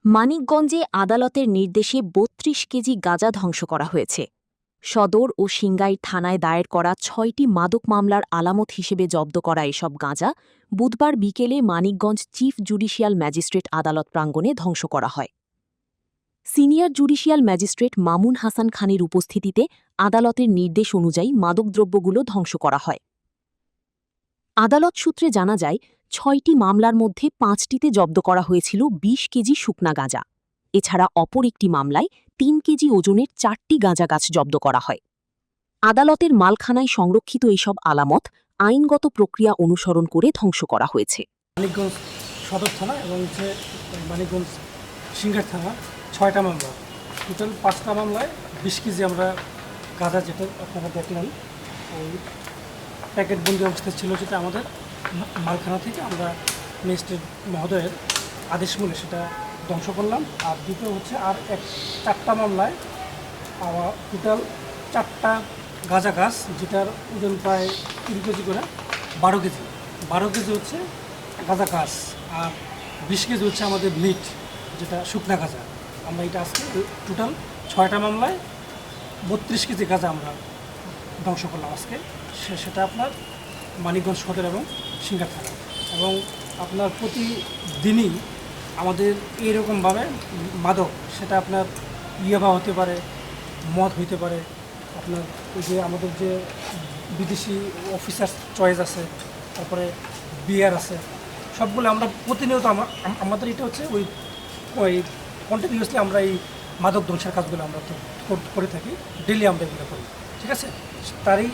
মানিকগঞ্জে আদালতের নির্দেশে ৩২ কেজি গাঁজা ধ্বংস করা হয়েছে। সদর ও সিংগাইর থানায় দায়ের করা ৬টি মাদক মামলার আলামত হিসেবে জব্দ করা এসব গাঁজা বুধবার বিকেলে মানিকগঞ্জ চিফ জুডিশিয়াল ম্যাজিস্ট্রেট আদালত প্রাঙ্গণে ধ্বংস করা হয়। Senior judicial magistrate Mamun Hasan খানের উপস্থিতিতে আদালতের নির্দেশ অনুযায়ী মাদকদ্রব্যগুলো ধ্বংস করা হয়। আদালত সূত্রে জানা যায়, ৬টি মামলার মধ্যে ৫টিতে জব্দ করা হয়েছিল ২০ কেজি শুকনা গাঁজা। এছাড়া অপর একটি মামলায় ৩ কেজি ওজনের ৪টি গাঁজা গাছ জব্দ করা হয়। আদালতের মালখানায় সংরক্ষিত এসব আলামত আইনগত প্রক্রিয়া অনুসরণ করে ধ্বংস করা হয়েছে। মানিকগঞ্জ সদর থানা এবং মানিকগঞ্জ সিংগার থানা ৬টা মামলা, টোটাল 5টা মামলায় 20 কেজি আমরা গাঁজা, যেটা আপনারা দেখলেন ওই প্যাকেটবন্দি অবস্থায় ছিল, যেটা আমাদের মালখানা থেকে আমরা ম্যাজিস্ট্রেট মহোদয়ের আদেশ মূলে সেটা ধ্বংস করলাম। আর দ্বিতীয় হচ্ছে আর 4টা মামলায় টোটাল 4টা গাঁজা গাছ, যেটার ওজন প্রায় 3 কেজি করে, 12 কেজি হচ্ছে গাঁজা গাছ, আর 20 কেজি হচ্ছে আমাদের মিট, যেটা শুকনা গাঁজা। আমরা এটা আজকে টোটাল 6টা মামলায় 32 কেজি গাঁজা আমরা ধ্বংস করলাম আজকে। সেটা আপনার মানিকগঞ্জ সদর এবং সিংগার থানা। এবং আপনার প্রতিদিনই আমাদের এইরকমভাবে মাদক, সেটা আপনার ইয়াবা হতে পারে, মদ হইতে পারে, আপনার ওই যে আমাদের যে বিদেশি অফিসার চয়েস আছে, তারপরে বিয়ার আছে, সবগুলো আমরা প্রতিনিয়ত আমাদের এটা হচ্ছে ওই কন্টিনিউয়াসলি আমরা এই মাদক ধ্বংসের কাজগুলো আমরা তো করে থাকি, ডেলি আমরা এগুলো করি, ঠিক আছে। তারই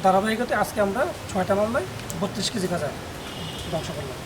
ধারাবাহিকতায় আজকে আমরা 6টা মামলায় 32 কেজি গাঁজা ধ্বংস করলাম।